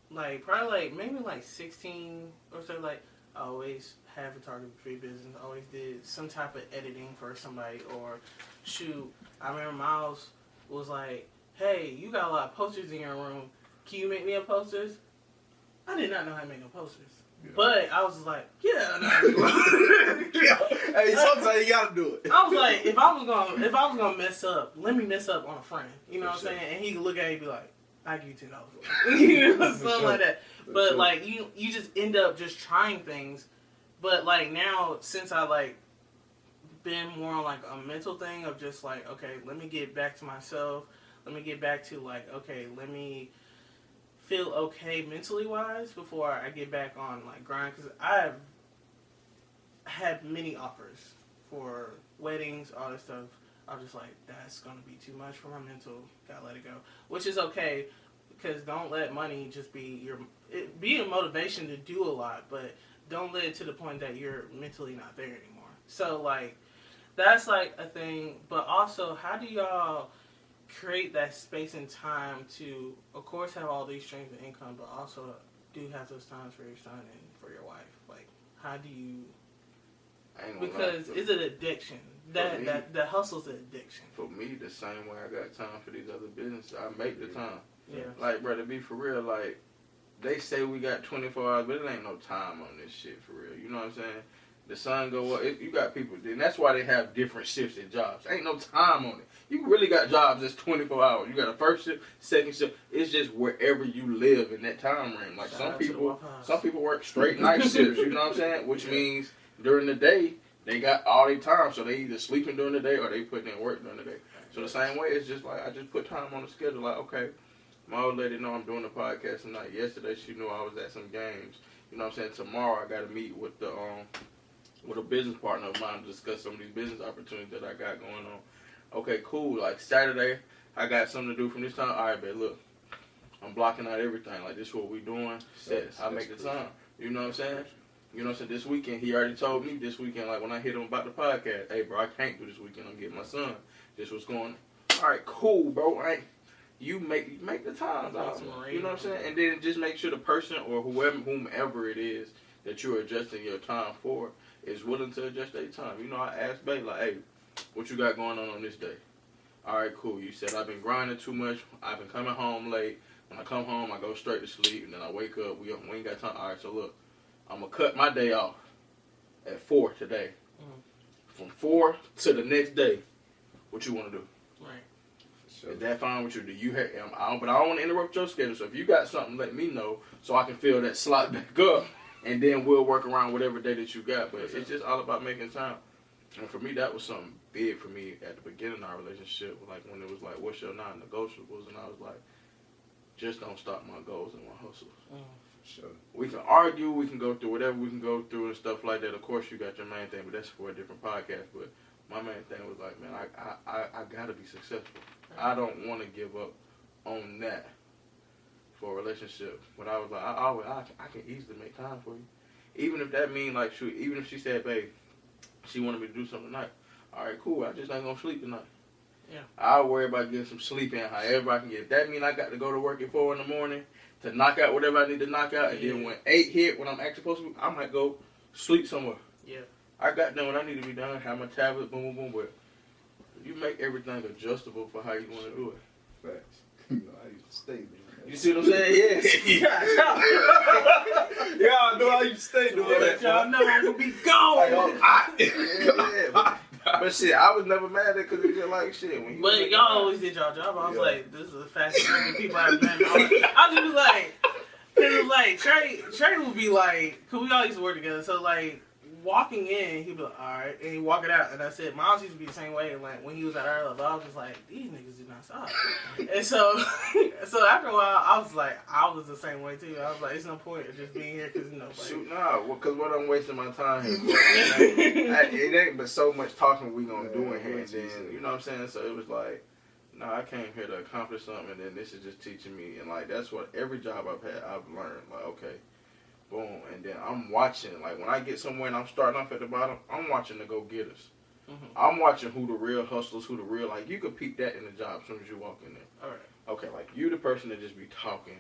like probably like maybe like 16 or so, like I always had photography business. Always did some type of editing for somebody, or shoot. I remember Myles was like, "Hey, you got a lot of posters in your room. Can you make me a posters?" I did not know how to make no posters. Yeah. But I was like, yeah, hey, sometimes you gotta do it. I was like, if I was gonna mess up, let me mess up on a friend. You know what I'm saying? And he could look at it and be like, I give you $10. You know, something like that. But like you just end up just trying things. But like now, since I like been more on like a mental thing of just like, okay, let me get back to myself. Let me get back to like, okay, let me feel okay mentally wise before I get back on like grind, because I've had many offers for weddings, all this stuff. I'm just like, that's gonna be too much for my mental. Gotta let it go, which is okay, because don't let money just be be a motivation to do a lot, but don't let it to the point that you're mentally not there anymore. So like that's like a thing. But also, how do y'all create that space and time to, of course, have all these streams of income, but also do have those times for your son and for your wife? Like, how do you? Because it's an addiction. That hustle's an addiction. For me, the same way I got time for these other businesses, I make the time. Yeah. Like, bro, to be for real, like, they say we got 24 hours, but it ain't no time on this shit for real. You know what I'm saying? The sun go up. You got people, and that's why they have different shifts in jobs. Ain't no time on it. You really got jobs that's 24 hours. You got a first shift, second shift. It's just wherever you live in that time range. Like some people work straight night shifts. You know what I'm saying? Which means during the day they got all their time, so they either sleeping during the day or they putting in work during the day. So the same way, it's just like I just put time on the schedule. Like, okay, my old lady know I'm doing the podcast tonight. Yesterday she knew I was at some games. You know what I'm saying? Tomorrow I got to meet with with a business partner of mine to discuss some of these business opportunities that I got going on. Okay, cool. Like Saturday, I got something to do from this time. All right, babe, look, I'm blocking out everything. Like, this is what we doing. I make the time. You know what I'm saying? You know what I'm saying? This weekend, he already told me this weekend, like when I hit him about the podcast, hey, bro, I can't do this weekend. I'm getting my son. This what's going on. All right, cool, bro. All right. You make the time, dog. You know what I'm saying? And then just make sure the person or whomever it is that you're adjusting your time for is willing to adjust their time. You know, I asked Babe, like, hey, what you got going on this day? All right, cool. You said I've been grinding too much. I've been coming home late. When I come home, I go straight to sleep, and then I wake up. We ain't got time. All right, so look, I'm going to cut my day off at 4 today. From 4 to the next day, what you want to do? Right. Is that fine with you? Do you but I don't want to interrupt your schedule. So if you got something, let me know so I can fill that slot back up, and then we'll work around whatever day that you got. But it's just all about making time. And for me, that was something big for me at the beginning of our relationship. Like when it was like, what's your non-negotiables? And I was like, just don't stop my goals and my hustles. Sure. We can argue, we can go through whatever we can go through and stuff like that. Of course, you got your main thing, but that's for a different podcast. But my main thing was like, man, I got to be successful. I don't want to give up on that for a relationship. But I was like, I can easily make time for you. Even if that means, like, shoot, even if she said, babe, she wanted me to do something tonight. All right, cool. I just ain't going to sleep tonight. Yeah. I'll worry about getting some sleep in however I can get. If that means I got to go to work at 4 in the morning to knock out whatever I need to knock out, and then when 8 hit, when I'm actually supposed to be, I might go sleep somewhere. Yeah. I got done what I need to be done, have my tablet, boom, boom, boom, but you make everything adjustable for how you want to do it. Facts. You know, I used to stay there. You see what I'm saying? Yeah. Yeah, I know I used to stay doing that. Y'all know I'm going to be gone. But shit, I was never mad at it because it was like shit. But y'all always did y'all job. I was like, this is the fastest thing people I've done. I just was like, cause it was like, Trey would be like, cause we all used to work together. So like, walking in, he'd be like, alright, and he'd walk it out. And I said, Myles used to be the same way. And like, when he was at our level, I was just like, these niggas do not stop. And so after a while, I was like, I was the same way too. I was like, it's no point of just being here because, you know. Like, shoot, nah, because what I'm wasting my time here for? It ain't but so much talking we gonna do in here. And then, you know what I'm saying? So it was like, nah, I came here to accomplish something, and then this is just teaching me. And like, that's what every job I've had, I've learned. Like, okay. Boom, and then I'm watching, like when I get somewhere and I'm starting off at the bottom, I'm watching the go-getters. I'm watching who the real hustlers, who the real, like you could peep that in the job as soon as you walk in there. All right. okay, like you the person that just be talking.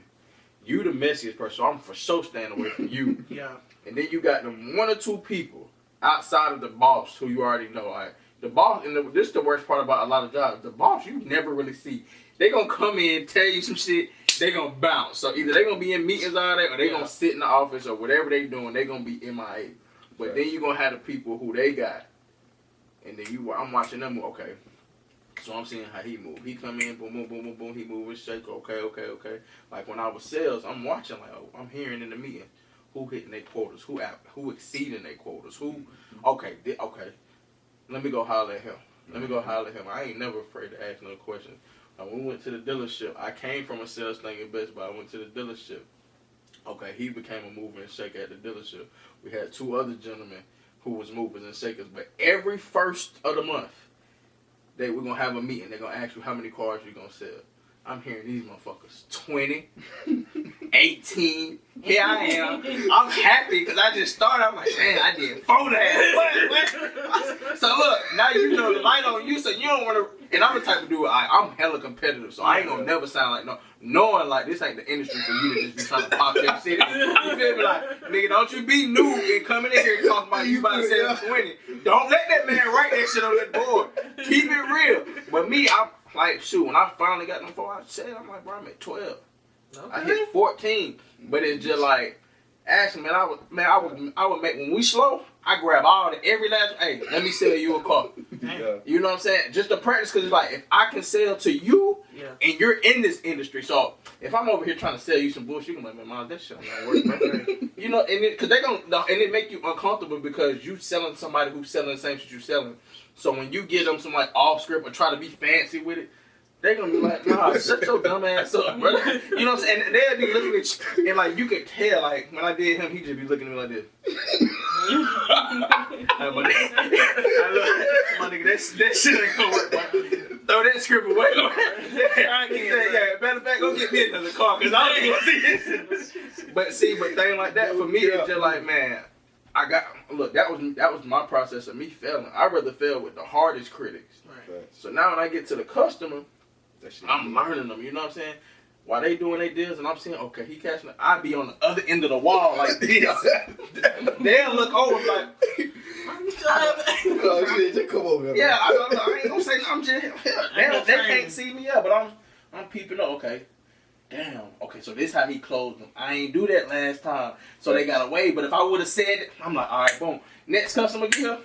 You the messiest person, so I'm for sure staying away from you. Yeah. And then you got them 1 or 2 people outside of the boss who you already know. Like, the boss, and this is the worst part about a lot of jobs. The boss you never really see. They gonna come in, tell you some shit, they gonna bounce. So either they gonna be in meetings all day or they gonna sit in the office or whatever they doing, they gonna be MIA. But then you gonna have the people who they got. And then I'm watching them move, okay. So I'm seeing how he move. He come in, boom, boom, boom, boom, boom. He move and shake. Okay. Like when I was sales, I'm watching. Like, oh, I'm hearing in the meeting who hitting their quotas, who exceeding their quotas, who. Okay. Let me go holler at him. I ain't never afraid to ask no question. When we went to the dealership, I came from a sales thing in Best Buy. I went to the dealership. Okay, he became a mover and shaker at the dealership. We had 2 other gentlemen who was movers and shakers. But every first of the month, we're going to have a meeting. They're going to ask you how many cars you're going to sell. I'm hearing these motherfuckers 20, 18. Here I am. I'm happy because I just started. I'm like, man, I did 4 that. So look, now you know the light on you, so you don't want to. And I'm the type of dude, I'm hella competitive, so I ain't going to never sound like no. Knowing like this ain't the industry for you to just be trying to pop your shit. You feel me? Like, nigga, don't you be new and coming in here and talking about you about to sell 20. Don't let that man write that shit on that board. Keep it real. But me, I'm like, shoot, when I finally got them 4 out of 7, I'm like, bro, I'm at 12. Okay. I hit 14. But it's just like, actually, man, I would make, when we slow, I grab every last, hey, let me sell you a car. Yeah. You know what I'm saying? Just to practice, because it's like, if I can sell to you, and you're in this industry, so if I'm over here trying to sell you some bullshit, you can be like, man, Myles, that shit don't work, bro. You know, and because it make you uncomfortable because you selling somebody who's selling the same shit you're selling. So when you give them some like off script or try to be fancy with it, they're gonna be like, nah, shut your dumb ass up, bro. You know what I'm saying? And they'll be looking at you, and like you could tell, like when I did him, he just be looking at me like this. My nigga, that shit ain't gonna work, bro. Throw that script away. He said, yeah, matter of fact, go get me another car, because I don't want to see this shit. But thing like that, for me, it's just like, man, that was my process of me failing. I'd rather fail with the hardest critics. Right. So now when I get to the customer, I'm learning them, you know what I'm saying? While they doing their deals and I'm saying, okay, he catching it, I be on the other end of the wall like this. They'll look over like, oh shit, just come over here. Yeah, I ain't gonna say I'm just, they can't see me up, but I'm peeping up, okay. Damn, okay, so this how he closed them. I ain't do that last time, so they got away, but if I would have said it, I'm like, all right, boom. Next customer get here,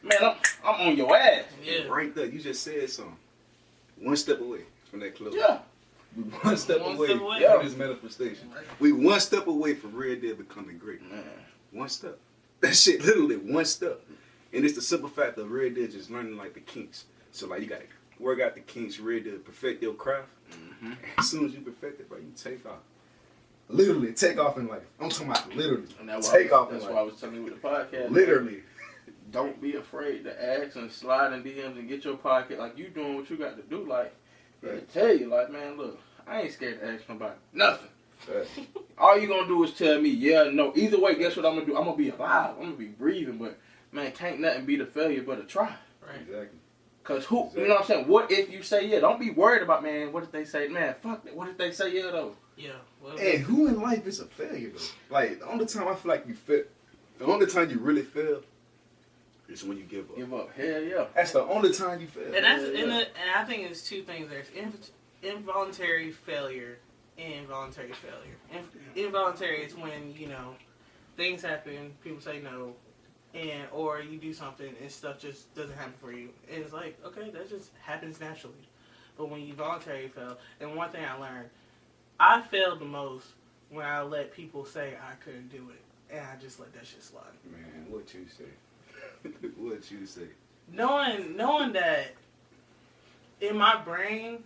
man, I'm on your ass. Yeah. Right there, you just said something. 1 step away from that close. Yeah. We 1 step away from this manifestation. We 1 step away from Red Dead becoming great. Man. 1 step. That shit literally 1 step. And it's the simple fact of Red Dead just learning like the kinks. So like you gotta work out the kinks, Red Dead, perfect your craft. Mm-hmm. As soon as you perfect it, bro, you take off. Literally take off in life. I'm talking about literally. Take off in life. That's why I was telling you with the podcast. Literally. Don't be afraid to ask and slide in DMs and get your podcast. Like, you doing what you got to do. Like, right. Tell you, like, man, look, I ain't scared to ask nobody. Nothing. Right. All you going to do is tell me, yeah, no. Either way, guess what I'm going to do? I'm going to be alive. I'm going to be breathing. But, man, can't nothing be the failure but a try. Right. Exactly. Because who, you know what I'm saying? What if you say yeah? Don't be worried about, man, what if they say, man, fuck that. What if they say yeah, though? Yeah. Well, and who in life is a failure, though? Like, the only time I feel like you fail, the only time you really fail, is when you give up. Give up. Hell yeah. That's the only time you fail. And and I think it's 2 things. There's involuntary failure and involuntary failure. Involuntary is when, you know, things happen, people say no, and or you do something and stuff just doesn't happen for you. And it's like, okay, that just happens naturally. But when you voluntarily fail, and one thing I learned, I failed the most when I let people say I couldn't do it, and I just let that shit slide. Man, what you say? What you say? Knowing that in my brain,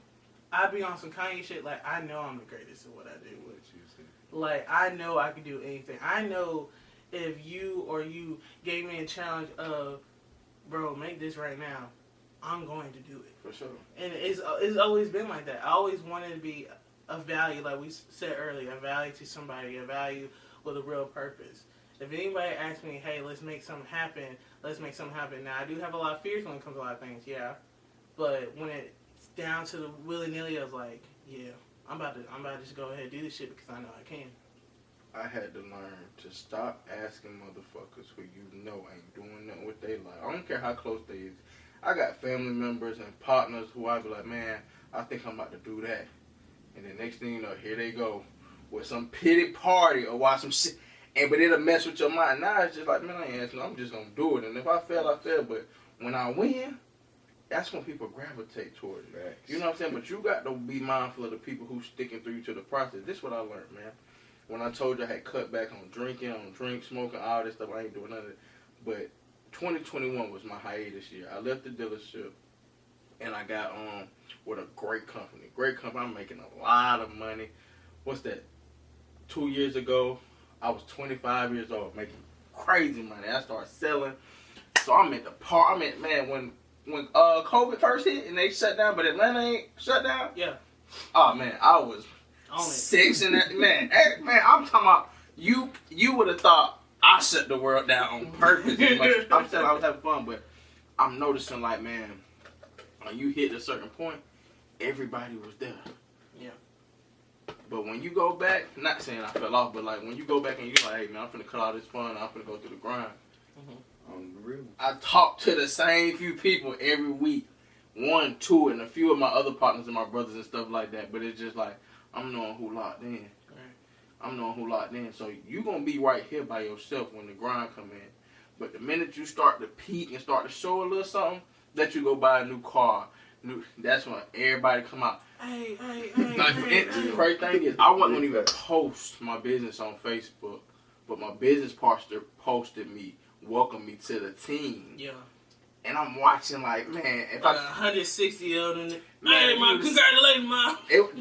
I be on some Kanye shit. Like, I know I'm the greatest at what I do. What you say? Like, I know I can do anything. I know if you gave me a challenge of, bro, make this right now, I'm going to do it. For sure. And it's always been like that. I always wanted to be a value, like we said earlier, a value to somebody, a value with a real purpose. If anybody asks me, hey, let's make something happen, let's make something happen. Now, I do have a lot of fears when it comes to a lot of things, yeah. But when it's down to the willy-nilly of, like, Yeah, I'm about to just go ahead and do this shit because I know I can. I had to learn to stop asking motherfuckers who you know ain't doing nothing with their life. I don't care how close they is. I got family members and partners who I be like, man, I think I'm about to do that. And the next thing you know, here they go with some pity party or watch some shit. But it'll mess with your mind. Now it's just like, man, I ain't asking. I'm just going to do it. And if I fail, I fail. But when I win, that's when people gravitate towards you. Facts. You know what I'm saying? But you got to be mindful of the people who sticking through you to the process. This is what I learned, man. When I told you I had cut back on drinking, on drink, smoking, all this stuff, I ain't doing none of it. But 2021 was my hiatus year. I left the dealership, and I got on with a great company. Great company. I'm making a lot of money. What's that? 2 years ago, I was 25 years old, making crazy money. I started selling. So I'm at the park. I mean, man, when COVID first hit and they shut down, but Atlanta ain't shut down. Yeah. Oh man, I was On it. 6 and that man. Man, I'm talking about you. You would have thought I shut the world down on purpose. I'm saying I was having fun, but I'm noticing like, man, when you hit a certain point, everybody was there. Yeah. But when you go back, not saying I fell off, but like when you go back and you're like, hey man, I'm finna cut all this fun, I'm finna go through the grind. On the real. I talk to the same few people every week, 1, 2, and a few of my other partners and my brothers and stuff like that. But it's just like I'm knowing who locked in. I'm knowing who locked in. So you gonna be right here by yourself when the grind come in. But the minute you start to peak and start to show a little something, that you go buy a new car. That's when everybody come out. Hey. The crazy thing is, I wasn't gonna even post my business on Facebook, but my business partner posted me, welcome me to the team. Yeah. And I'm watching like, man, if 160 of them. Man, Hey, Mom, congratulations, Mom.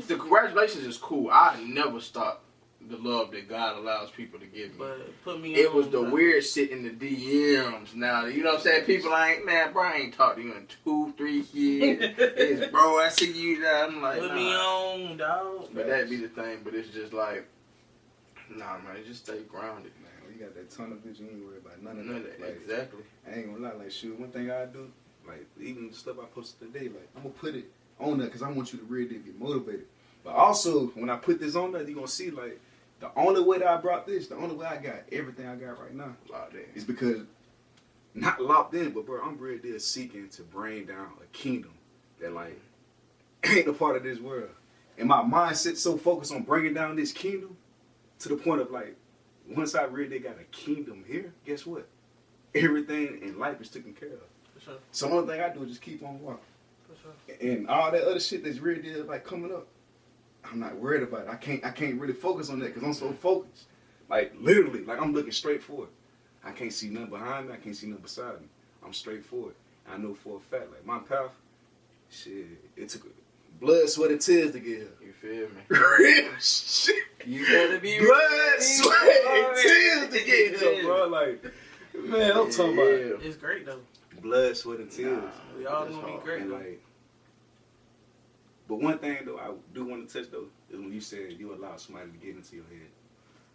The congratulations is cool. I never stop the love that God allows people to give me. But put me It on, was the weird shit in the DMs now. You know what I'm saying? People ain't, man, bro, I ain't talked to you in 2-3 years. It's, bro, I see you there. I'm like, put nah. me on, dog. But that'd be the thing. But it's just like, nah, man, just stay grounded, man. You got that tunnel vision, you ain't worry about none of None of that. that. Like, Exactly. I ain't gonna lie, like, shoot, one thing I do, like, even the stuff I posted today, like, I'm gonna put it on there because I want you to really get motivated. But also, when I put this on there, you're gonna see, like, the only way that I brought this, the only way I got everything I got right now Locked in. is because, not locked in, but, bro, I'm really there seeking to bring down a kingdom that, like, ain't a part of this world. And my mindset so focused on bringing down this kingdom to the point of, like, once I really got a kingdom here, guess what? Everything in life is taken care of. For sure. So the only thing I do is just keep on walking. For sure. And all that other shit that's really like coming up, I'm not worried about it. I can't really focus on that because I'm so focused. Like literally, like I'm looking straight forward. I can't see nothing behind me. I can't see nothing beside me. I'm straight forward. I know for a fact, like my path, shit, it took blood, sweat, and tears to get here. You feel me? Real shit. You gotta be Blood, sweat, and tears to get here, bro. Like, man, I'm talking about it. It's great, though. Blood, sweat, and tears. Nah, we all gonna be great, And though. like, but one thing though, I do want to touch though, is when you said you allowed somebody to get into your head.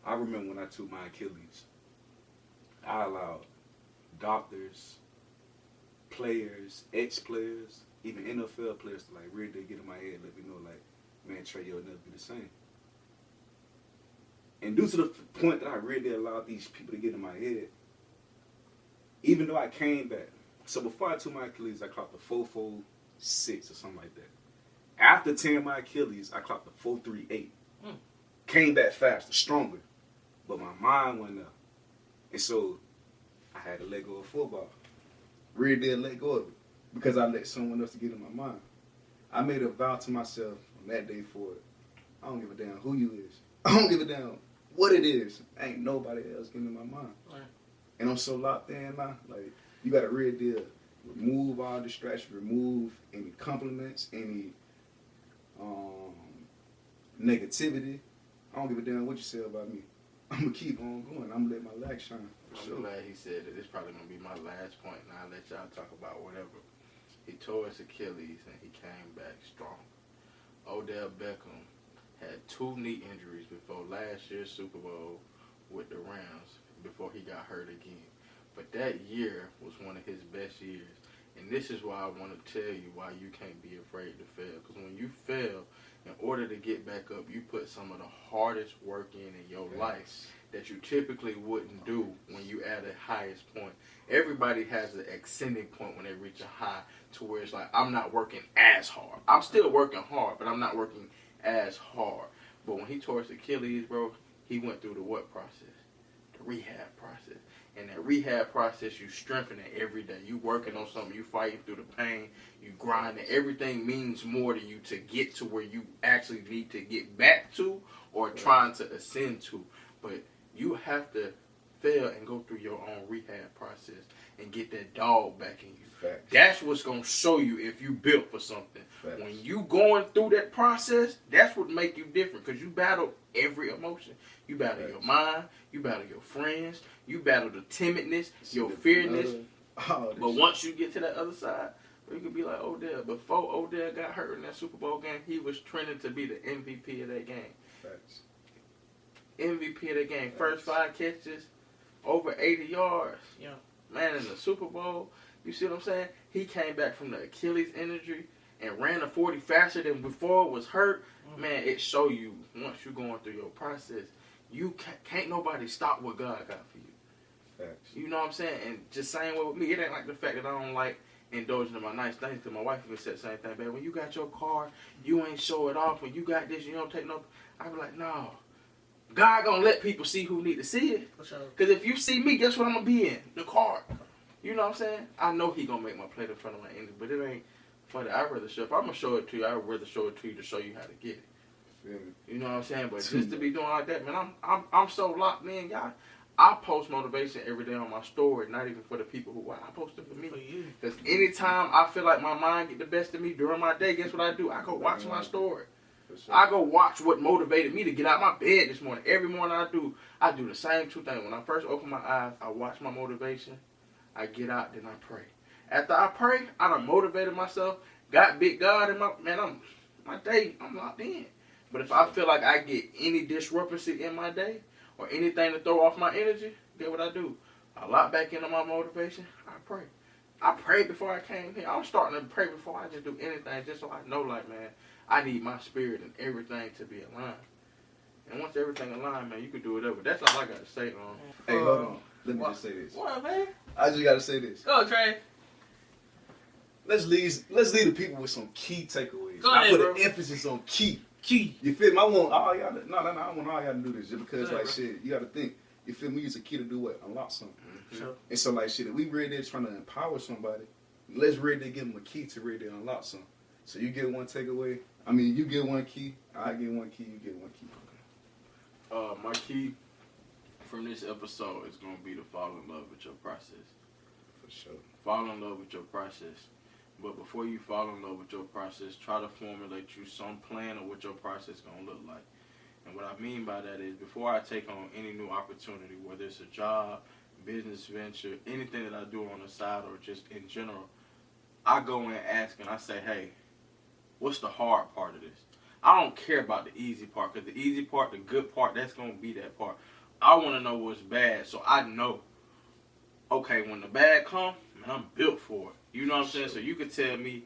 I remember when I took my Achilles, I allowed doctors, players, ex-players, even NFL players to like really get in my head, let me know like, man, Trey, you'll never be the same. And due to the point that I really allowed these people to get in my head, even though I came back, so before I took my Achilles, I clocked the 4.46 or something like that. After tearing my Achilles, I clocked the 4.38. Came back faster, stronger. But my mind went up. And so I had to let go of football. Really did let go of it. Because I let someone else get in my mind. I made a vow to myself on that day for it. I don't give a damn who you is. I don't give a damn what it is. Ain't nobody else getting in my mind. Right. And I'm so locked in now. Like, you got to really deal. Remove all distraction. Remove any compliments, any negativity. I don't give a damn what you say about me. I'm going to keep on going. I'm going to let my light shine. I'm glad he said that. It's probably going to be my last point, and I'll let y'all talk about whatever. He tore his Achilles, and he came back strong. Odell Beckham had 2 knee injuries before last year's Super Bowl with the Rams before he got hurt again. But that year was one of his best years. And this is why I want to tell you why you can't be afraid to fail. Because when you fail, in order to get back up, you put some of the hardest work in your life that you typically wouldn't do when you at the highest point. Everybody has an ascending point when they reach a high to where it's like, I'm not working as hard. I'm still working hard, but I'm not working as hard. But when he tore his Achilles, bro, he went through the what process? The rehab process. And that rehab process, you strengthen it every day. You working on something, you fighting through the pain, you grinding. Everything means more to you to get to where you actually need to get back to or trying to ascend to. But you have to fail and go through your own rehab process and get that dog back in you. Facts. That's what's going to show you if you built for something. Facts. When you going through that process, that's what make you different because you battle every emotion. You battle your mind, you battle your friends, you battle the timidness, your fearness. But once you get to that other side, you could be like Odell. Before Odell got hurt in that Super Bowl game, he was trending to be the MVP of that game. Facts. MVP of the game. First 5 catches, over 80 yards. Yeah. Man, in the Super Bowl, you see what I'm saying? He came back from the Achilles injury and ran a 40 faster than before was hurt. Man, it show you once you're going through your process, you can't nobody stop what God got for you. Facts. You know what I'm saying? And just same way with me, it ain't like the fact that I don't like indulging in my nice things because my wife even said the same thing, babe. When you got your car, you ain't show it off. When you got this, you don't take no. I be like, no. God gonna let people see who need to see it. For sure. Because if you see me, guess what I'm gonna be in? The car. You know what I'm saying? I know he gonna make my plate in front of my engine, but it ain't funny. I'd rather show. If I'm gonna show it to you, I'd rather show it to you to show you how to get it. You know what I'm saying? But just to be doing like that, man, I'm so locked in, y'all. I post motivation every day on my story, not even for the people who watch. I post it for me. Because anytime I feel like my mind get the best of me during my day, guess what I do? I go watch my story. Sure. I go watch what motivated me to get out of my bed this morning. Every morning I do the same 2 things. When I first open my eyes, I watch my motivation. I get out, then I pray. After I pray, I done motivated myself, got big God in my day, I'm locked in. But if I feel like I get any disruption in my day or anything to throw off my energy, get what I do? I lock back into my motivation, I pray. I prayed before I came here. I'm starting to pray before I just do anything, just so I know, like, man, I need my spirit and everything to be aligned. And once everything aligned, man, you can do whatever. That's all I got to say, Hey, hold on. Let me just say this. What, man? I just got to say this. Go, Trey. Let's leave the people with some key takeaways. Go ahead, I put bro. an emphasis on key. Key. You feel me? I want all y'all to, I want all y'all to do this just because, Go ahead, like, bro. shit, you got to think. You feel me? Use a key to do what? Unlock something. Sure. And so, like, shit, if we really there trying to empower somebody, let's really give them a key to really unlock something. So you get one takeaway. I mean, you get one key, I get one key, you get one key. My key from this episode is going to be to fall in love with your process. For sure. Fall in love with your process. But before you fall in love with your process, try to formulate you some plan of what your process is going to look like. And what I mean by that is before I take on any new opportunity, whether it's a job, business venture, anything that I do on the side or just in general, I go in asking, I say, hey, what's the hard part of this? I don't care about the easy part because the easy part, the good part, that's going to be that part. I want to know what's bad so I know, okay, when the bad comes, man, I'm built for it. You know what I'm saying? So you could tell me,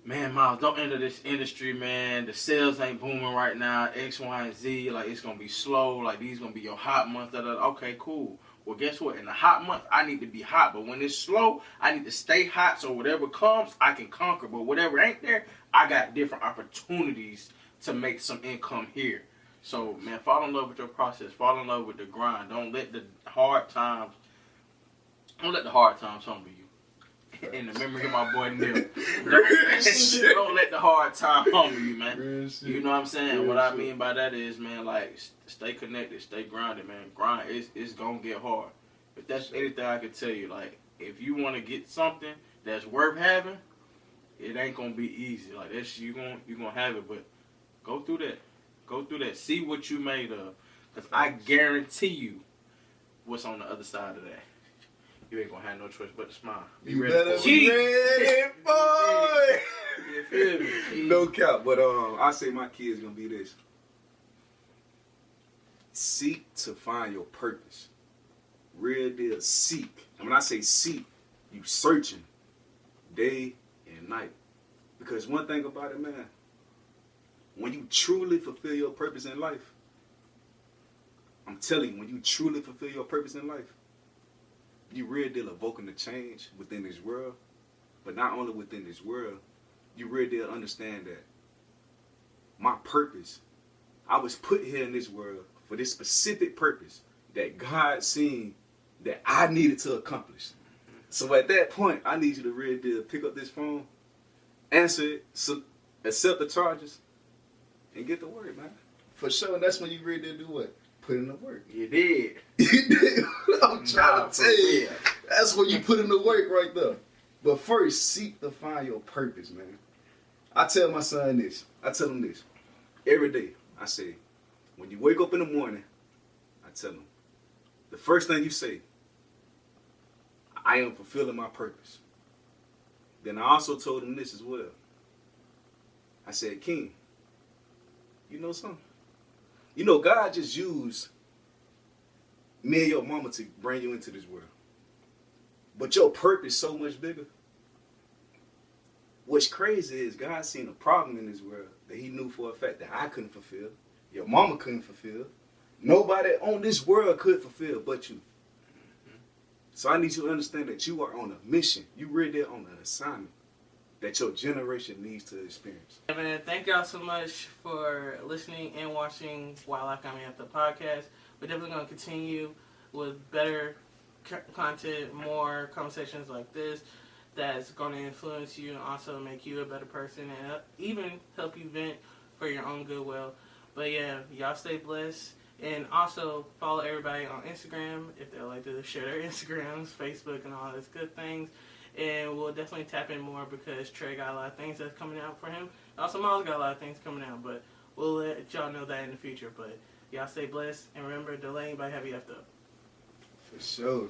man, Myles, don't enter this industry, man. The sales ain't booming right now. X, Y, and Z. Like, it's going to be slow. Like, these going to be your hot months. Okay, cool. Well, guess what? In the hot month, I need to be hot. But when it's slow, I need to stay hot so whatever comes, I can conquer. But whatever ain't there, I got different opportunities to make some income here. So, man, fall in love with your process. Fall in love with the grind. Don't let the hard times humble you. In the memory of my boy Neil. Don't let the hard time humble you, man. You know what I'm saying? What I mean by that is, man, like, stay connected, stay grounded, man. Grind, it's going to get hard. If that's anything I can tell you, like, if you want to get something that's worth having, it ain't going to be easy. Like, that's you're gonna have it, but go through that. Go through that. See what you made of. Because I guarantee you what's on the other side of that. You ain't gonna have no choice but to smile. You better be ready, boy. You feel me? No cap, but I say my key is gonna be this: seek to find your purpose. Real deal, seek. And when I say seek, you searching. day and night. Because one thing about it, man, when you truly fulfill your purpose in life, I'm telling you, when you truly fulfill your purpose in life, you real deal evoking the change within this world. But not only within this world, you real deal understand that my purpose, I was put here in this world for this specific purpose that God seen that I needed to accomplish. So at that point, I need you to real deal pick up this phone, answer it, accept the charges, and get to work, man. For sure, and that's when you real deal do what? Put in the work. You did. You did. I'm trying to tell you. That's when you put in the work right there. But first, seek to find your purpose, man. I tell my son this. I tell him this. Every day, I say, when you wake up in the morning, I tell him, the first thing you say, I am fulfilling my purpose. Then I also told him this as well. I said, King, you know something? You know, God just used me and your mama to bring you into this world. But your purpose is so much bigger. What's crazy is God seen a problem in this world that he knew for a fact that I couldn't fulfill. Your mama couldn't fulfill. Nobody on this world could fulfill but you. So I need you to understand that you are on a mission. You really there on an assignment that your generation needs to experience. Yeah, man, thank y'all so much for listening and watching Wildlife Coming Up the podcast. We're definitely going to continue with better content, more conversations like this that's going to influence you and also make you a better person and even help you vent for your own goodwill. But yeah, y'all stay blessed. And also follow everybody on Instagram if they like to share their Instagrams, Facebook, and all those good things. And we'll definitely tap in more because Trey got a lot of things that's coming out for him. Also, Myles got a lot of things coming out, but we'll let y'all know that in the future. But y'all stay blessed, and remember, don't let anybody have you effed up. For sure.